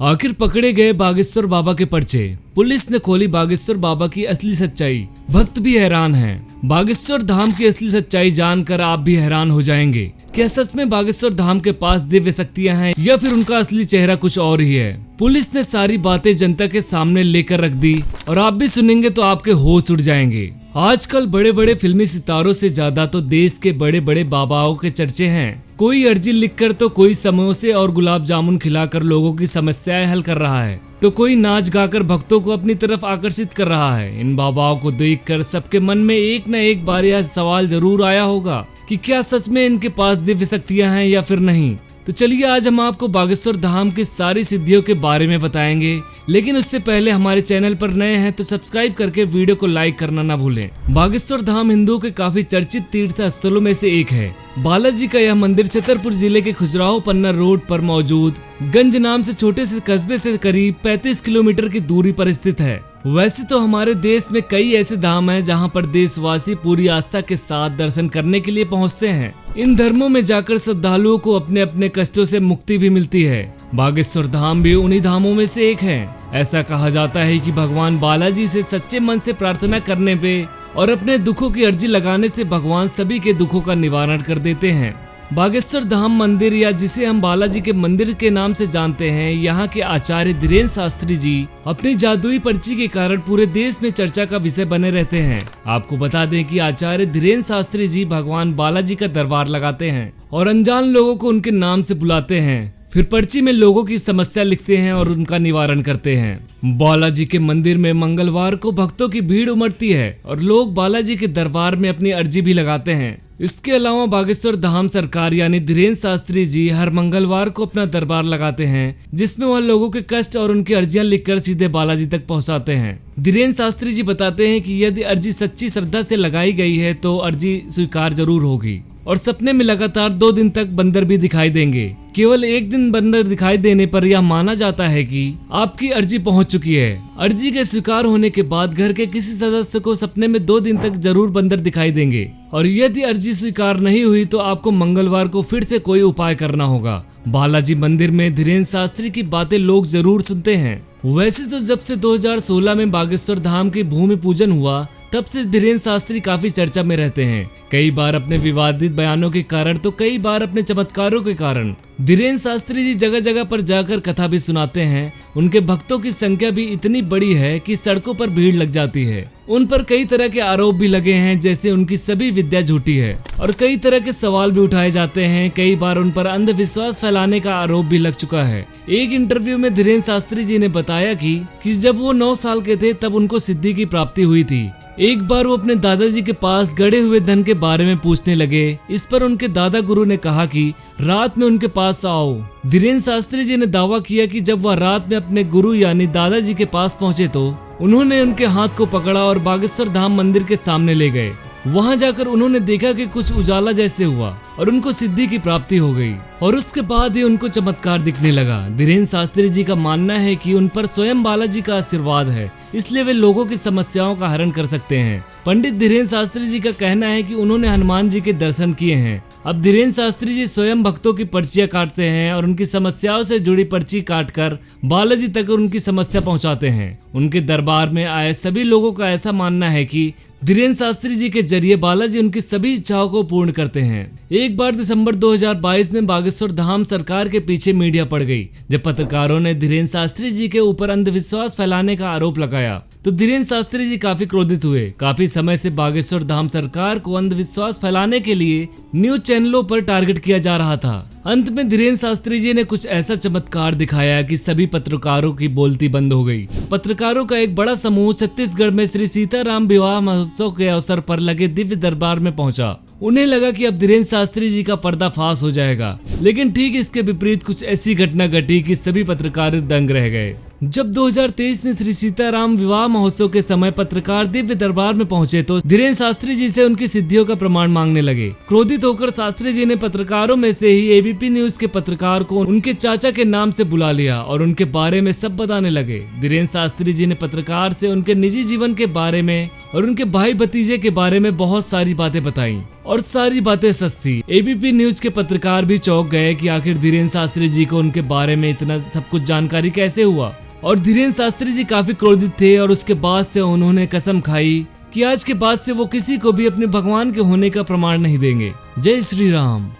आखिर पकड़े गए बागेश्वर बाबा के पर्चे। पुलिस ने खोली बागेश्वर बाबा की असली सच्चाई। भक्त भी हैरान हैं। बागेश्वर धाम की असली सच्चाई जानकर आप भी हैरान हो जाएंगे। क्या सच में बागेश्वर धाम के पास दिव्य शक्तियां हैं या फिर उनका असली चेहरा कुछ और ही है। पुलिस ने सारी बातें जनता के सामने लेकर रख दी और आप भी सुनेंगे तो आपके होश उड़ जाएंगे। आजकल बड़े बड़े फिल्मी सितारों से ज्यादा तो देश के बड़े बड़े बाबाओं के चर्चे हैं। कोई अर्जी लिखकर तो कोई समोसे और गुलाब जामुन खिलाकर लोगों की समस्याएं हल कर रहा है, तो कोई नाच गाकर भक्तों को अपनी तरफ आकर्षित कर रहा है। इन बाबाओं को देखकर सबके मन में एक न एक बार यह सवाल जरूर आया होगा कि क्या सच में इनके पास दिव्य शक्तियां हैं या फिर नहीं। तो चलिए आज हम आपको बागेश्वर धाम की सारी सिद्धियों के बारे में बताएंगे, लेकिन उससे पहले हमारे चैनल पर नए हैं तो सब्सक्राइब करके वीडियो को लाइक करना ना भूलें। बागेश्वर धाम हिंदुओं के काफी चर्चित तीर्थ स्थलों में से एक है। बालाजी का यह मंदिर छतरपुर जिले के खजुराहो पन्ना रोड पर मौजूद गंज नाम से छोटे से कस्बे से करीब 35 किलोमीटर की दूरी पर स्थित है। वैसे तो हमारे देश में कई ऐसे धाम हैं जहां पर देशवासी पूरी आस्था के साथ दर्शन करने के लिए पहुंचते हैं। इन धर्मों में जाकर श्रद्धालुओं को अपने अपने कष्टों से मुक्ति भी मिलती है। बागेश्वर धाम भी उन्हीं धामों में से एक है। ऐसा कहा जाता है कि भगवान बालाजी से सच्चे मन से प्रार्थना करने पे और अपने दुखों की अर्जी लगाने से भगवान सभी के दुखों का निवारण कर देते हैं। बागेश्वर धाम मंदिर, या जिसे हम बालाजी के मंदिर के नाम से जानते हैं, यहाँ के आचार्य धीरेन्द्र शास्त्री जी अपनी जादुई पर्ची के कारण पूरे देश में चर्चा का विषय बने रहते हैं। आपको बता दें कि आचार्य धीरेन्द्र शास्त्री जी भगवान बालाजी का दरबार लगाते हैं और अनजान लोगों को उनके नाम से बुलाते हैं, फिर पर्ची में लोगों की समस्या लिखते हैं और उनका निवारण करते हैं। बालाजी के मंदिर में मंगलवार को भक्तों की भीड़ उमड़ती है और लोग बालाजी के दरबार में अपनी अर्जी भी लगाते हैं। इसके अलावा बागेश्वर धाम सरकार यानी धीरेन्द्र शास्त्री जी हर मंगलवार को अपना दरबार लगाते हैं, जिसमें वह लोगों के कष्ट और उनकी अर्जियां लिखकर सीधे बालाजी तक पहुंचाते हैं। धीरेन्द्र शास्त्री जी बताते हैं कि यदि अर्जी सच्ची श्रद्धा से लगाई गई है तो अर्जी स्वीकार जरूर होगी और सपने में लगातार 2 दिन तक बंदर भी दिखाई देंगे। केवल एक दिन बंदर दिखाई देने पर यह माना जाता है कि आपकी अर्जी पहुंच चुकी है। अर्जी के स्वीकार होने के बाद घर के किसी सदस्य को सपने में 2 दिन तक जरूर बंदर दिखाई देंगे और यदि अर्जी स्वीकार नहीं हुई तो आपको मंगलवार को फिर से कोई उपाय करना होगा। बालाजी मंदिर में धीरेन्द्र शास्त्री की बातें लोग जरूर सुनते हैं। वैसे तो जब से 2016 में बागेश्वर धाम की भूमि पूजन हुआ तब से धीरेन्द्र शास्त्री काफी चर्चा में रहते हैं। कई बार अपने विवादित बयानों के कारण तो कई बार अपने चमत्कारों के कारण धीरेन्द्र शास्त्री जी जगह जगह पर जाकर कथा भी सुनाते हैं। उनके भक्तों की संख्या भी इतनी बड़ी है कि सड़कों पर भीड़ लग जाती है। उन पर कई तरह के आरोप भी लगे हैं, जैसे उनकी सभी विद्या झूठी है और कई तरह के सवाल भी उठाए जाते हैं। कई बार उन पर अंधविश्वास फैलाने का आरोप भी लग चुका है। एक इंटरव्यू में धीरेन्द्र शास्त्री जी ने बताया कि जब वो 9 साल के थे तब उनको सिद्धि की प्राप्ति हुई थी। एक बार वो अपने दादाजी के पास गड़े हुए धन के बारे में पूछने लगे। इस पर उनके दादा गुरु ने कहा कि रात में उनके पास आओ। धीरेन्द्र शास्त्री जी ने दावा किया कि जब वह रात में अपने गुरु यानी दादाजी के पास पहुंचे तो उन्होंने उनके हाथ को पकड़ा और बागेश्वर धाम मंदिर के सामने ले गए। वहां जाकर उन्होंने देखा कि कुछ उजाला जैसे हुआ और उनको सिद्धि की प्राप्ति हो गई और उसके बाद ही उनको चमत्कार दिखने लगा। धीरेन्द्र शास्त्री जी का मानना है कि उन पर स्वयं बालाजी का आशीर्वाद है, इसलिए वे लोगों की समस्याओं का हरण कर सकते हैं। पंडित धीरेन्द्र शास्त्री जी का कहना है कि उन्होंने हनुमान जी के दर्शन किए हैं। अब धीरेन्द्र शास्त्री जी स्वयं भक्तों की पर्चियां काटते हैं और उनकी समस्याओं से जुड़ी पर्ची काटकर बालाजी तक उनकी समस्या पहुंचाते हैं। उनके दरबार में आए सभी लोगों का ऐसा मानना है कि धीरेन्द्र शास्त्री जी के जरिए बालाजी उनकी सभी इच्छाओं को पूर्ण करते हैं। एक बार दिसंबर 2022 में बागेश्वर धाम सरकार के पीछे मीडिया पड़ गई, जब पत्रकारों ने धीरेन्द्र शास्त्री जी के ऊपर अंधविश्वास फैलाने का आरोप लगाया तो धीरेन्द्र शास्त्री जी काफी क्रोधित हुए। काफी समय से बागेश्वर धाम सरकार को अंधविश्वास फैलाने के लिए न्यूज चैनलों पर टारगेट किया जा रहा था। अंत में धीरेन्द्र शास्त्री जी ने कुछ ऐसा चमत्कार दिखाया कि सभी पत्रकारों की बोलती बंद हो गई। पत्रकारों का एक बड़ा समूह छत्तीसगढ़ में श्री सीताराम विवाह महोत्सव के अवसर पर लगे दिव्य दरबार में पहुंचा। उन्हें लगा कि अब धीरेन्द्र शास्त्री जी का पर्दाफाश हो जाएगा, लेकिन ठीक इसके विपरीत कुछ ऐसी घटना घटी कि सभी पत्रकार दंग रह गए। जब 2023 में श्री सीताराम विवाह महोत्सव के समय पत्रकार दिव्य दरबार में पहुंचे तो धीरेन्द्र शास्त्री जी से उनकी सिद्धियों का प्रमाण मांगने लगे। क्रोधित होकर शास्त्री जी ने पत्रकारों में से ही एबीपी न्यूज के पत्रकार को उनके चाचा के नाम से बुला लिया और उनके बारे में सब बताने लगे। धीरेन्द्र शास्त्री जी ने पत्रकार से उनके निजी जीवन के बारे में और उनके भाई भतीजे के बारे में बहुत सारी बातें बताई और सारी बातें सच थी। एबीपी न्यूज के पत्रकार भी चौंक गए कि आखिर धीरेन्द्र शास्त्री जी को उनके बारे में इतना सब कुछ जानकारी कैसे हुआ। और धीरेन्द्र शास्त्री जी काफी क्रोधित थे और उसके बाद से उन्होंने कसम खाई कि आज के बाद से वो किसी को भी अपने भगवान के होने का प्रमाण नहीं देंगे। जय श्री राम।